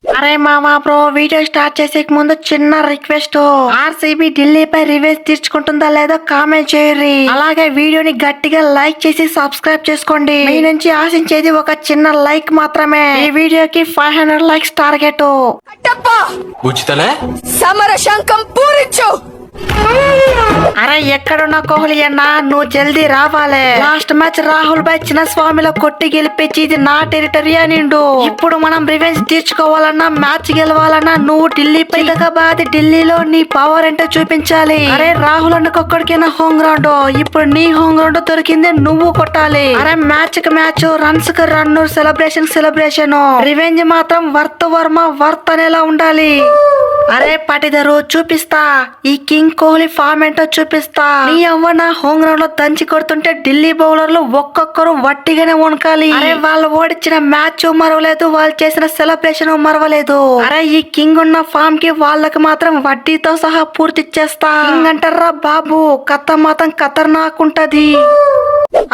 అరే మామా bro, video start చేసే ముందు చిన్న రిక్వెస్ట్. ఆర్సీబీ ఢిల్లీపై రివెంజ్ తీర్చుకుంటుందా లేదో కామెంట్ చేయరి. అలాగే వీడియోని గట్టిగా లైక్ చేసి సబ్స్క్రైబ్ చేసుకోండి. మీ నుంచి ఆశించేది ఒక చిన్న లైక్ మాత్రమే. ఈ వీడియోకి 500 లైక్స్ టార్గెట్. ఉచితలే సమర శంఖం పూరించు. అరే ఎక్కడున్నా కోహ్లీ అన్న, నువ్వు జల్దీ రావాలే. లాస్ట్ మ్యాచ్ రాహుల్ భాయ్ చిన్న స్వామిలో కొట్టి గెలిపించి ఇది నా టెరిటరీ అనిండు. ఇప్పుడు మనం రివెంజ్ తీర్చుకోవాలన్నా, మ్యాచ్ గెలవాలన్నా నువ్వు ఢిల్లీపై బాధ ఢిల్లీలో నీ పవర్ ఏంటో చూపించాలి. అరే రాహుల్ అన్నకొక్కడికైనా హోమ్ గ్రౌండ్, ఇప్పుడు నీ హోమ్ గ్రౌండ్ దొరికింది, నువ్వు కొట్టాలి. అరే మ్యాచ్ కి మ్యాచ్, రన్స్ కి రన్, సెలబ్రేషన్. రివెంజ్ మాత్రం వర్త్ వర్మ వర్త్ అనేలా ఉండాలి. అరే పటిదరు చూపిస్తా, ఈ కింగ్ కోహ్లీ ఫామ్ ఏంటో చూపిస్తా. నీ అవ్వ నా హోమ్ గ్రౌండ్ లో దంచి కొడుతుంటే ఢిల్లీ బౌలర్లు ఒక్కొక్కరు వట్టిగానే వణకాలి. అరే వాళ్ళు ఓడించిన మ్యాచ్ మరవలేదు, వాళ్ళు చేసిన సెలబ్రేషన్ మరవలేదు. అరే ఈ కింగ్ ఉన్న ఫామ్ కి వాళ్ళకి మాత్రం వడ్డీతో సహా పూర్తి చేస్తా. కింగ్ అంటారా బాబు, కథ మాత్రం ఖతర్నాకుంటది.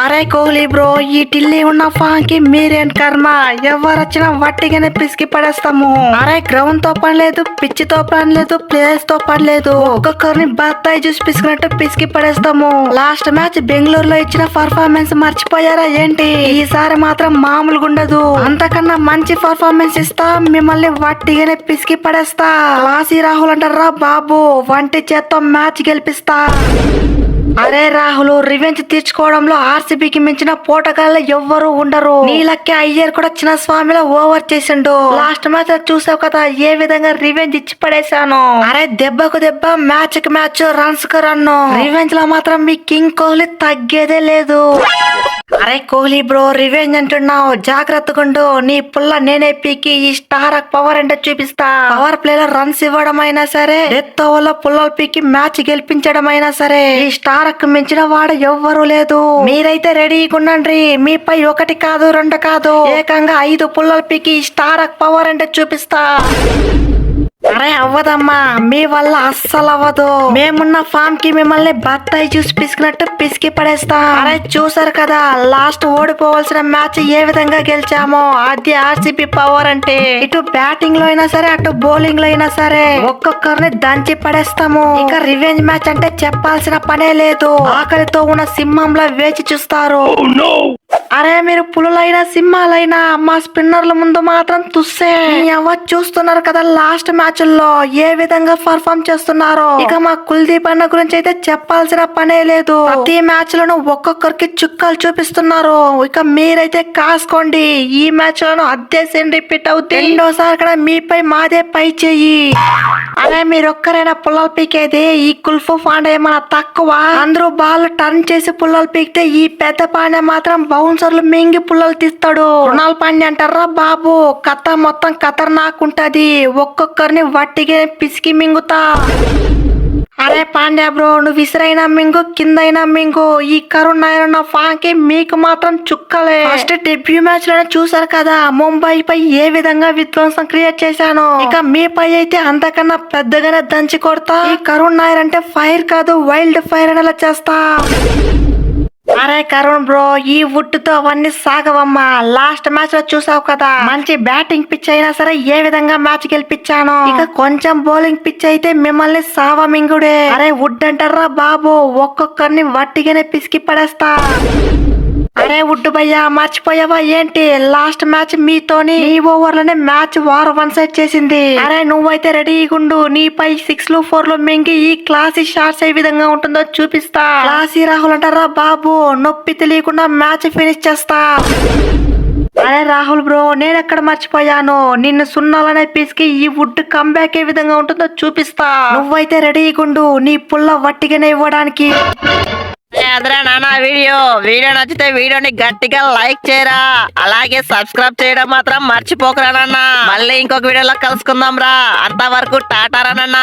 అరే కోహ్లీ బ్రో, ఈ ఢిల్లీ ఉన్న ఫామ్ కి మీరేం కర్మ, ఎవరొచ్చినా వట్టిగానే పిసికి పడేస్తాము. అరే గ్రౌండ్ తో పని లేదు, పిచ్ తో పని లేదు, ప్లేయర్స్ తో పని లేదు, ఒక్కొక్కరిని బత్తాయి చూసి పిసికినట్టు పిసికి పడేస్తాము. లాస్ట్ మ్యాచ్ బెంగళూరులో ఇచ్చిన పర్ఫార్మెన్స్ మర్చిపోయారా ఏంటి? ఈసారి మాత్రం మామూలుగా ఉండదు, అంతకన్నా మంచి పర్ఫార్మెన్స్ ఇస్తా, మిమ్మల్ని వట్టిగానే పిసికి పడేస్తా. క్లాసీ రాహుల్ అంటారా బాబు, వంటి చేత్తో మ్యాచ్ గెలిపిస్తా. అరే రాహుల్, రివెంజ్ తీర్చుకోవడంలో ఆర్సీబీకి మించిన పోటగాళ్ళు ఎవ్వరు ఉండరు. నీలకే అయ్యర్ కూడా చిన్న స్వామిలో ఓవర్ చేసిండు. లాస్ట్ మ్యాచ్ చూసావు కదా ఏ విధంగా రివెంజ్ ఇచ్చి పడేశాను. అరే దెబ్బకు దెబ్బ, మ్యాచ్ కి మ్యాచ్, రన్స్ కు రన్. రివెంజ్ లో మాత్రం మీ కింగ్ కోహ్లీ తగ్గేదే లేదు. అరే కోహ్లీ బ్రో, రివెంజ్ అంటున్నావు, జాగ్రత్తగుండు. నీ పుల్ల నేనే పీకి ఈ స్టార్ పవర్ అంటే చూపిస్తా. పవర్ ప్లే లో రన్స్ ఇవ్వడం అయినా సరే, డెత్ ఓవర్ లో పుల్లలు పీకి మ్యాచ్ గెలిపించడం అయినా సరే, ఈ స్టార్ మించిన వాడు ఎవ్వరు లేదు. మీరైతే రెడీగా ఉండండి. మీపై 1 కాదు 2 కాదు, ఏకంగా 5 పుల్లలు పీకి స్టార్ పవర్ అంటే చూపిస్తా. అరే అవ్వదమ్మా, మీ వల్ల అస్సలు అవ్వదు. మేమున్న ఫామ్ కి మిమ్మల్ని బత్తాయి చూసి పిసికినట్టు పిసికి పడేస్తా. అరే చూసారు కదా లాస్ట్ ఓడిపోవాల్సిన మ్యాచ్ ఏ విధంగా గెలిచామో, అది ఆర్సీబీ పవర్ అంటే. ఇటు బ్యాటింగ్ లో అయినా సరే, అటు బౌలింగ్ లో అయినా సరే ఒక్కొక్కరిని దంచి పడేస్తాము. ఇక రివెంజ్ మ్యాచ్ అంటే చెప్పాల్సిన పనే లేదు. ఆకలితో ఉన్న సింహంలా వేచి చూస్తారు. అరే మీరు పులులైనా సింహాలైనా మా స్పిన్నర్ల ముందు మాత్రం తుస్సే. చూస్తున్నారు కదా లాస్ట్ మ్యాచ్ లో ఏ విధంగా పర్ఫార్మ్ చేస్తున్నారో. ఇక మా కుల్దీప్ అన్న గురించి అయితే చెప్పాల్సిన పనే లేదు. ప్రతి మ్యాచ్ లోనూ ఒక్కొక్కరికి చుక్కలు చూపిస్తున్నారు. ఇక మీరైతే కాసుకోండి, ఈ మ్యాచ్ లోనూ అదే సీన్ రిపీట్ అవుతుంది. రెండోసారి కూడా మీపై మాదే పై చెయ్యి. అరే మీరొక్కరైనా పుల్లలు పీకేది, ఈ కుల్ఫు పాండే ఏమన్నా తక్కువ? అందరూ బాల్ టర్న్ చేసి పుల్లలు పీకితే ఈ పెద్ద పాండే మాత్రం బౌన్సర్లు మింగి పుల్లలు తీస్తాడు. రుణాల్ పాండే అంటారా బాబు, కథ మొత్తం ఖతర్నాకుంటది. ఒక్కొక్కరిని వట్టిగా పిసికి మింగుతా. అరే పాండ్యా బ్రో, నువ్వు విసిరైనా మింగు, కిందైనా మింగు, ఈ కరుణ్ నాయర్ ఉన్న ఫామ్ కి మీకు మాత్రం చుక్కలే. ఫస్ట్ డెబ్యూ మ్యాచ్ లోనే చూసారు కదా ముంబై పై ఏ విధంగా విధ్వంసం క్రియేట్ చేశాను. ఇక మీపై అయితే అంతకన్నా పెద్దగానే దంచి కొడతా. ఈ కరుణ్ నాయర్ అంటే ఫైర్ కాదు, వైల్డ్ ఫైర్ అనేలా చేస్తా. అరే కరుణ్ బ్రో, ఈ వుడ్ తో అవన్నీ సాగవమ్మా. లాస్ట్ మ్యాచ్ లో చూసావు కదా, మంచి బ్యాటింగ్ పిచ్ అయినా సరే ఏ విధంగా మ్యాచ్ గెలిపించాను. ఇక కొంచెం బౌలింగ్ పిచ్ అయితే మిమ్మల్ని సావమింగుడే. అరే వుడ్ అంటారా బాబు, ఒక్కొక్కరిని వట్టిగానే పిసికి పడేస్తా. అరే వుడ్ భయ్యా, మర్చిపోయావా ఏంటి? లాస్ట్ మ్యాచ్ మీతోని నీ ఓవర్ లోనే మ్యాచ్ వార్ 1 సైడ్ చేసింది. అరే నువ్వైతే రెడీగుండు, నీపై 6లు 4లు మింగి ఈ క్లాసీ షాట్స్ ఏ విధంగా ఉంటుందో చూపిస్తా. క్లాసీ రాహుల్ అంటారా బాబు, నొప్పి తెలియకుండా మ్యాచ్ ఫినిష్ చేస్తా. అరే రాహుల్ బ్రో, నేను ఎక్కడ మర్చిపోయాను, నిన్ను సున్నాలనే పిసికి ఈ వుడ్ కంబ్యాక్ ఏ విధంగా ఉంటుందో చూపిస్తా. నువ్వైతే రెడీగుండు, నీ పుల్ల వట్టిగానే ఇవ్వడానికి. అదరా నాన్న, వీడియో నచ్చితే వీడియోని గట్టిగా లైక్ చేయరా, అలాగే సబ్స్క్రైబ్ చేయడం మాత్రం మర్చిపోకరా నాన్న. మళ్ళీ ఇంకొక వీడియోలో కలుసుకుందాం రా, అంతవరకు టాటారా నాన్న.